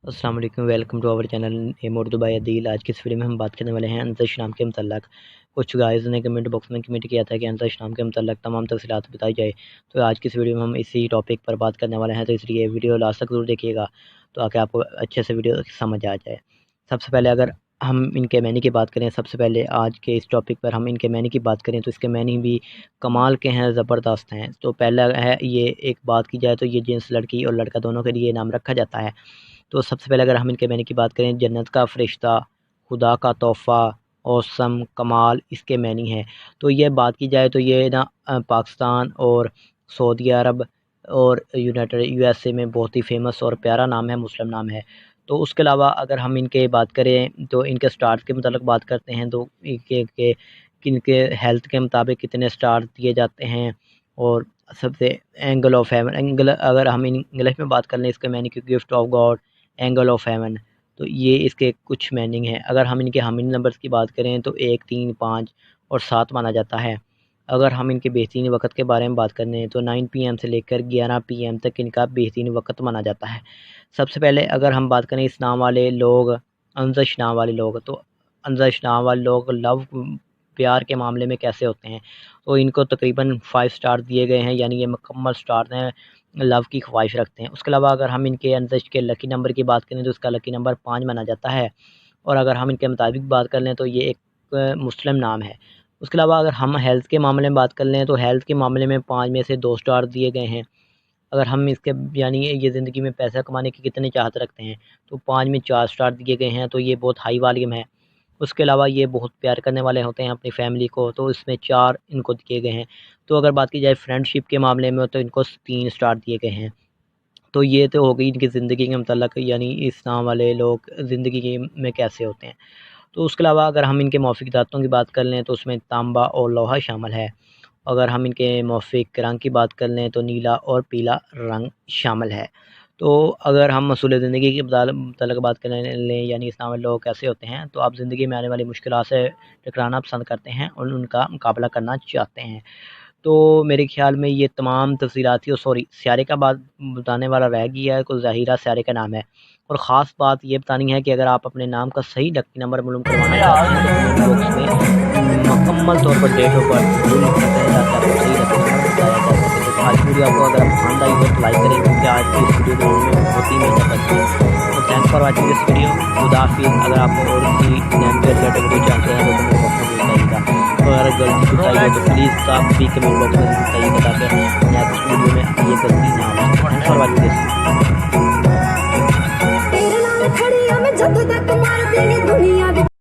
अस्सलाम वालेकुम, welcome to our channel M Urdu by Adeel. आज की इस वीडियो में हम बात करने वाले हैं अंतरिक्ष नाम के मतलब। कुछ गाइस ने कमेंट बॉक्स में कमेंट किया था कि अंतरिक्ष नाम के मतलब तमाम तफसीलात बताई जाए। तो आज की इस वीडियो में हम इसी टॉपिक पर बात करने वाले हैं, तो इसलिए वीडियो लास्ट तक ज़रूर देखिएगा तो आके आपको अच्छे से वीडियो समझ आ जाए। सबसे पहले अगर हम इनके मैनी की बात करें, सबसे पहले आज के इस टॉपिक पर हम इनके मैनी की बात करें तो इसके मैनी भी कमाल के हैं, ज़बरदस्त हैं। तो पहला है, ये एक बात की जाए तो ये जिन्स लड़की और लड़का दोनों के लिए नाम रखा जाता है। तो सबसे पहले अगर हम इनके मैनी की बात करें, जन्नत का फ़रिश्ता, खुदा का तोहफ़ा, औसम, कमाल इसके मैनी हैं। तो ये बात की जाए तो ये ना पाकिस्तान और सऊदी अरब और यूनाइटेड यूएसए में बहुत ही फ़ेमस और प्यारा नाम है, मुस्लिम नाम है। तो उसके अलावा अगर हम इनके बात करें तो इनके स्टार्स के मतलब बात करते हैं तो इनके इनके हेल्थ के मुताबिक कितने स्टार दिए जाते हैं। और सबसे एंगल ऑफ हेवन, एंगल अगर हम इंग्लिश में बात कर लें इसके मैनी की gift of God, angle of haven, तो ये इसके कुछ मीनिंग हैं। अगर हम इनके हामिद नंबर्स की बात करें तो 1, 3, 5 और 7 माना जाता है। अगर हम इनके बेहतरीन वक़्त के बारे में बात करें तो 9 पीएम से लेकर 11 पीएम तक इनका बेहतरीन वक़्त माना जाता है। सबसे पहले अगर हम बात करें इस नाम वाले लोग, अंजश नाम वाले लोग, तो अंजश नाम वाले लोग लव प्यार के मामले में कैसे होते हैं, तो इनको तकरीबन 5 स्टार दिए गए हैं, यानी ये मुकम्मल स्टार हैं, लव की ख्वाहिश रखते हैं। उसके अलावा अगर हम इनके अंदर के लकी नंबर की बात करें तो इसका लकी नंबर 5 माना जाता है। और अगर हम इनके मुताबिक बात कर लें तो ये एक मुस्लिम नाम है। उसके अलावा अगर हम हेल्थ के मामले में बात कर लें तो हेल्थ के मामले में 5 में से 2 स्टार दिए गए हैं। अगर हम इसके यानी ये ज़िंदगी में पैसा कमाने की कितनी चाहत रखते हैं तो 5 में 4 स्टार दिए गए हैं, तो ये बहुत हाई वॉल्यूम है। उसके अलावा ये बहुत प्यार करने वाले होते हैं अपनी फैमिली को, तो इसमें 4 इनको दिए गए हैं। तो अगर बात की जाए फ्रेंडशिप के मामले में तो इनको 3 स्टार दिए गए हैं। तो ये तो हो गई इनकी ज़िंदगी के मतलब, यानी इस नाम वाले लोग ज़िंदगी में कैसे होते हैं। तो उसके अलावा अगर हम इनके मौफ़िक धातुओं की बात कर लें तो उसमें तांबा और लोहा शामिल है। अगर हम इनके मौफ़िक रंग की बात कर लें तो नीला और पीला रंग शामिल है। तो अगर हम मसूल ज़िंदगी के मतलब बात कर लें, यानी इस नाम वाले लोग कैसे होते हैं, तो आप ज़िंदगी में आने वाली मुश्किलात से टकराना पसंद करते हैं और उनका मुकाबला करना चाहते हैं। तो मेरे ख़्याल में ये तमाम तफ़सीलाती और स्यारे का बात बताने वाला रह गया है, कोई ज़हीरा स्यारे का नाम है। और ख़ास बात ये बतानी है कि अगर आप अपने नाम का सही लकी नंबर मालूम करवाना चाहते हैं तो कमेंट बॉक्स में मुकम्मल तौर पर डेट ऑफ बर्थ ज़रूर लिख सकते हैं ताकि आपको सही लकी नंबर बताया जा सके। तो आज की वीडियो आपको अगर पसंद आई हो तो लाइक करें, क्योंकि आज की इस वीडियो बनाने में बहुत ही मेहनत लगती है। तो thanks for watching this video. खुदा हाफिज़। अगर आप और किसी नाम के रिलेटेड वीडियो चाहते हैं तो कमेंट बॉक्स में बताइएगा। और अगर गलती कुछ आई हो तो प्लीज़ आप भी कमेंट बॉक्स में बताइएगा ताकि नेक्स्ट वीडियो में ये गलती ना हो। Thanks for watching this.